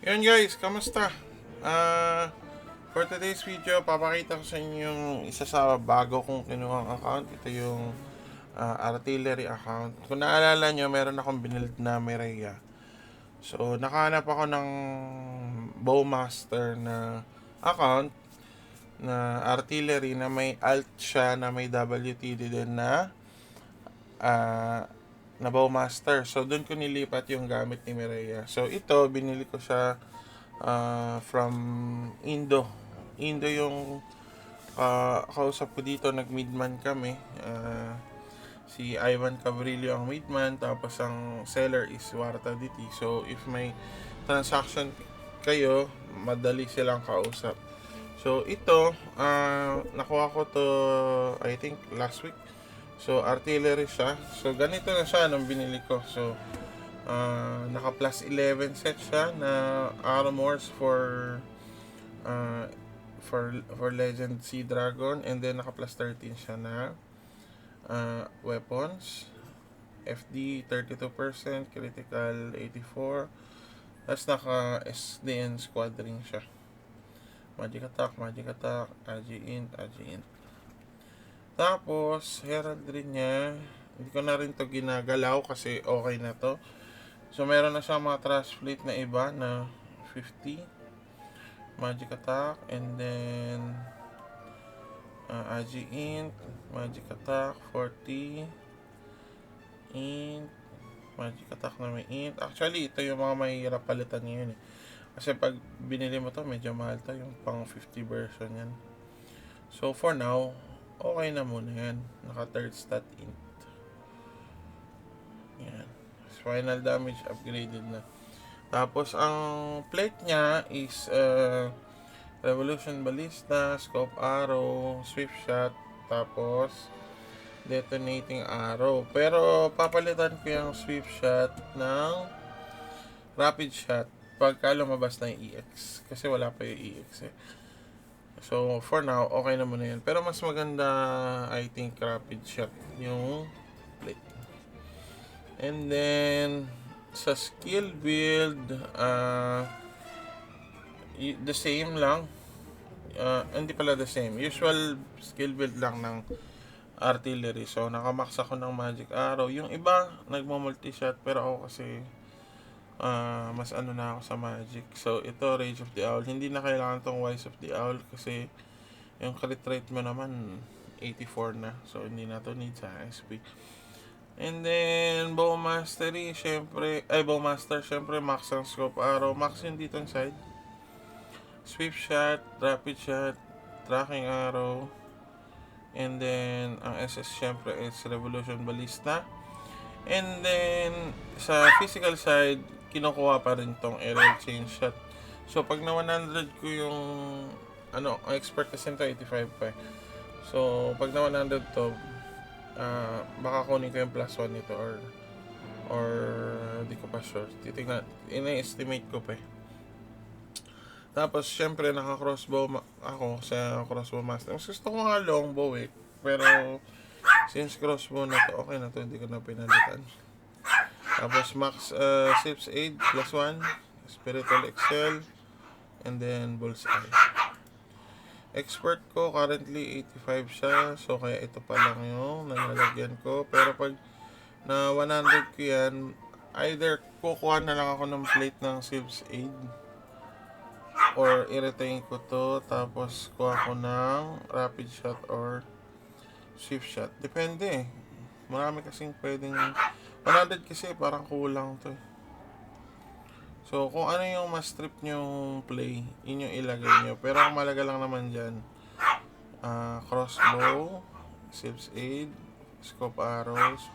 Yun guys, kamusta? Ah, for today's video, papakita ko sa inyo yung isa sa bago kong kinuhang account. Ito yung artillery account. Kung naalala nyo, meron akong binild na Mireya. So, nakahanap ako ng Bowmaster na account na artillery na may alt siya, na may WTD din ah, na Bowmaster. So, doon ko nilipat yung gamit ni Mireya. So, ito, binili ko siya from Indo. Indo yung kausap ko dito, nag-midman kami. Si Ivan Cabrillo ang midman, tapos ang seller is Warta DT. So, if may transaction kayo, madali silang kausap. So, ito, nakuha ko to, I think, last week. So, artillery siya. So, ganito na siya nung binili ko. So, naka plus 11 set siya na armors uh, for Legend Sea Dragon, and then naka plus 13 siya na weapons. FD 32%, critical 84. Tapos naka SDN squad ring siya. Magic attack, AG int. Tapos heraldry niya, hindi ko na rin to ginagalaw kasi okay na to. So meron na siyang mga trash fleet na iba na 50 magic attack, and then AG int, magic attack 40 int, magic attack na may int. Actually ito yung mga mahirap palitan ngayon kasi pag binili mo to medyo mahal to, yung pang 50 version yan. So for now okay na muna yan, naka third stat int yan. Final damage upgraded na. Tapos ang plate niya is Revolution Ballista, Scope Arrow, Swift Shot, tapos Detonating Arrow. Pero papalitan ko yung Swift Shot ng Rapid Shot pagka lumabas na yung EX. Kasi wala pa yung EX So for now, okay na muna yan. Pero mas maganda, I think, Rapid Shot yung plate. And then sa skill build, the same lang. Hindi pala the same. Usual skill build lang ng artillery. So nakamax ako ng magic arrow. Yung iba nagmo-multi shot, pero ako kasi mas ano na ako sa magic. So ito Rage of the Owl. Hindi na kailangan tong Wise of the Owl kasi yung crit rate mo naman 84 na. So hindi na to need sa SP. And then Bowmaster, syempre max ang scope arrow, max yung dito side. Swift shot, rapid shot, tracking arrow, and then ang SS syempre is Revolution Ballista. And then sa physical side, kinukuha pa rin tong aerial chain shot. So pag na 100 ko yung ang expert kasi nito 85 pa So pag na 100 to, baka kunin ko yung plus 1 nito or di ko pa sure. Titingnan, ina-estimate ko pa Tapos syempre naka crossbow ako sa crossbow master. Mas gusto ko nga longbow pero since crossbow na to, okay na to, hindi ko na pinalitan. Tapos max Sips Aid plus 1, Spiritual Excel, and then Bullseye. Expert ko currently 85 siya, so kaya ito pa lang yung nalalagyan ko. Pero pag na 100 ko yan, either kukuha na lang ako ng plate ng Sieves Aid or i-retain ko to, tapos kuha ko ng rapid shot or swift shot. Depende Marami kasing pwedeng 100 kasi parang kulang to So, kung ano yung mas trip nyong play, yun yung ilagay nyo. Pero ang malaga lang naman dyan, crossbow, Sieves Aid, scope arrows,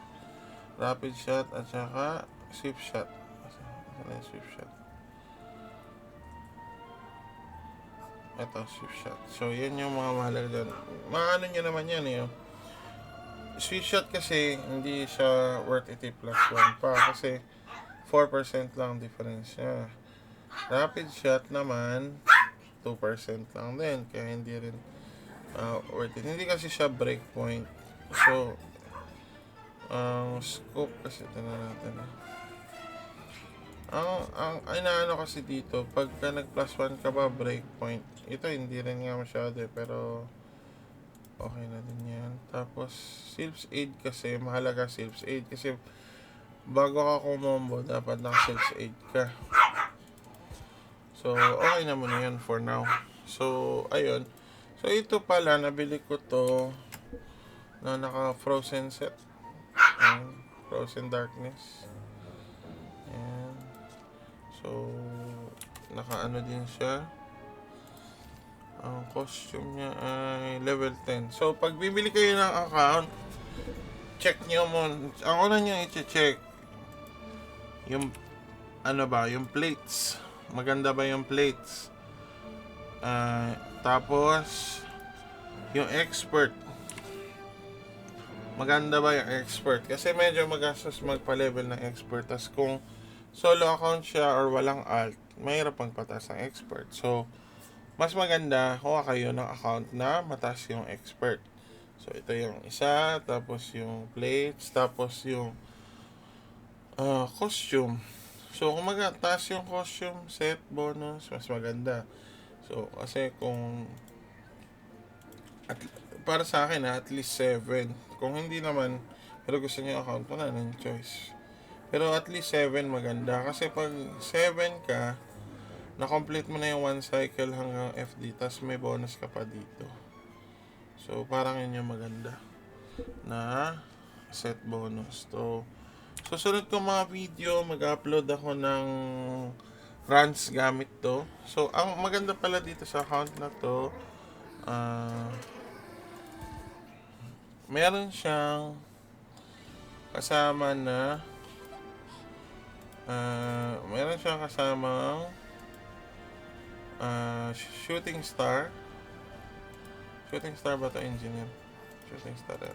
rapid shot, at saka swift shot. Ano yung swift shot? Ito, swift shot. So, yan yung mga mahalaga dyan. Maano nyo naman yan Swift shot kasi, hindi siya worth it plus 1 pa. Kasi, 4% lang difference niya. Rapid shot naman 2% lang din, kaya hindi rin worth it. Hindi kasi siya breakpoint. So scope kasi ito na natin ang inaano kasi dito, pagka nag plus 1 ka ba, breakpoint. Ito hindi rin nga masyado pero okay na din yan. Tapos, Silph's Aid kasi, mahalaga Silph's Aid kasi bago ka kumombo, dapat naka Silph's Aid ka. So, okay na muna yan for now. So, ayun. So, ito pala, nabili ko to na naka frozen set. Ayan, frozen darkness. Ayan. So, naka-ano din siya. Ang costume niya ay level 10. So, pag bibili kayo ng account, check nyo mo. Ang una nyo i-check, yung, ano ba, yung plates. Maganda ba yung plates? Tapos, yung expert. Maganda ba yung expert? Kasi medyo magastos magpa-level ng expert. Tapos kung solo account siya or walang alt, mahirap magpataas ng expert. So, mas maganda kuha kayo ng account na mataas yung expert. So, ito yung isa, tapos yung plates, tapos yung costume. So, kung magtaas yung costume set bonus, mas maganda. So, kasi kung para sa akin at least 7. Kung hindi naman, pero gusto niyo account, wala nang choice. Pero at least 7 maganda. Kasi pag 7 ka, na-complete mo na yung 1 cycle hanggang FD, tas may bonus ka pa dito. So, parang yun yung maganda na set bonus. So, susunod ko mga video, mag-upload ako ng runs gamit to. So, ang maganda pala dito sa account na to, meron siyang kasama na meron siyang kasamang shooting star ba to, engineer? Shooting star yan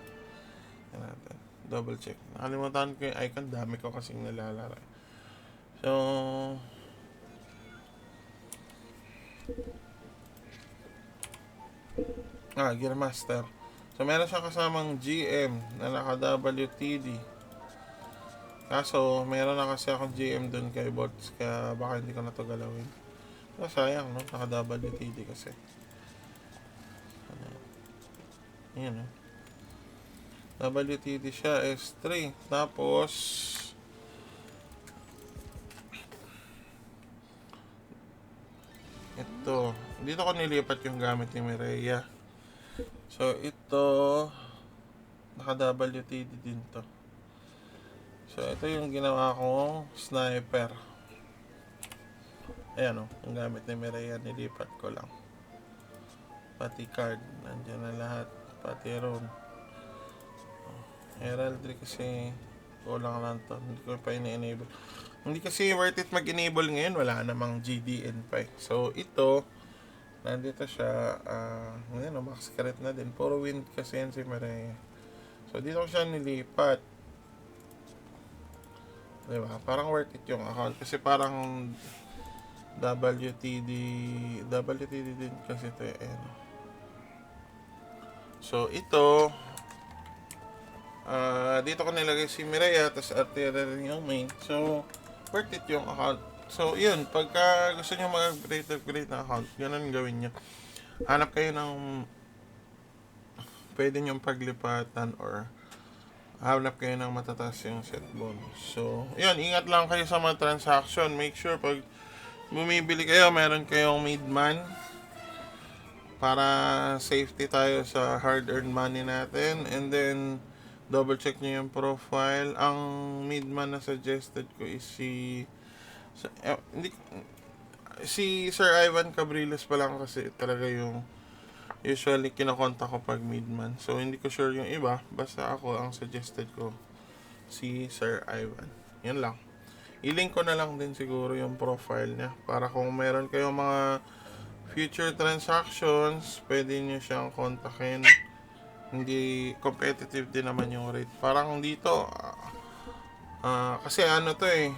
natin, double check, nakalimutan ko yung icon, dami ko kasing nalalaro. So Gear Master. So, meron siyang kasamang GM na naka-WTD. Kaso, meron na kasi akong GM dun kay bots, kaya baka hindi ko na to galawin. So, sayang, no? Naka-WTD kasi. Ayan, no? WTD siya, S3. Tapos, ito. Dito ko nilipat yung gamit ni Mireya. So, ito, naka-WTD din to. So, ito yung ginawa kong sniper. Ayan o, yung gamit ni Mireya, nilipat ko lang. Pati card, nandiyan na lahat. Pati room. Heraldry kasi, kulang lang to. Hindi ko pa ini-enable. Hindi kasi worth it mag-enable ngayon, wala namang GDN pa eh. So, ito, nandito siya, ngayon, max credit na din. Puro wind kasi yan si Mireya. So, dito ko siya nilipat. Diba? Parang worth it yung account. Kasi parang WTD din kasi ito eh. So, ito, dito ko nilagay si Mireya, tapos artillery yung main. So, worth it yung account. So, yun. Pagka gusto nyo mag-upgrade na account, ganun gawin nyo. Hanap kayo ng pwede nyo paglipatan or hanap kayo ng matataas yung set bonus. So, yun. Ingat lang kayo sa mga transaction. Make sure pag bumibili kayo, meron kayong midman para safety tayo sa hard-earned money natin. And then, double check nyo yung profile. Ang midman na suggested ko is si Sir Ivan Cabriles pa lang kasi talaga yung usually kinakontak ko pag midman. So, hindi ko sure yung iba. Basta ako, ang suggested ko si Sir Ivan. Yan lang. I-link ko na lang din siguro yung profile niya para kung meron kayong mga future transactions, pwede nyo siyang kontakin. Hindi competitive din naman yung rate. Parang dito, kasi ano to eh,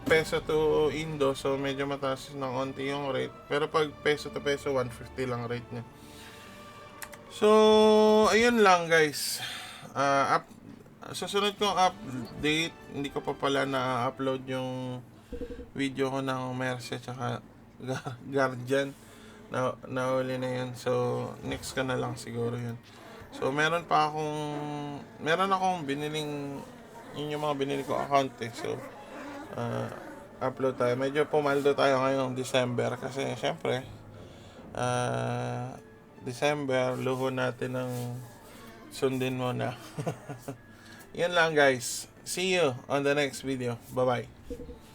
peso to Indo, so medyo mataas ng onti yung rate. Pero pag peso to peso, 150 lang rate niya. So, ayun lang guys. Susunod kong update, hindi ko pa pala na-upload yung video ko ng Mercy tsaka Guardian. Nauli na yun. So, next ka na lang siguro yun. So, meron akong biniling, yun yung mga binili ko account eh. So, upload tayo. Medyo pumaldo tayo ngayong December kasi syempre, December, luho natin ng sundin mo na. Yun lang guys. See you on the next video. Bye-bye.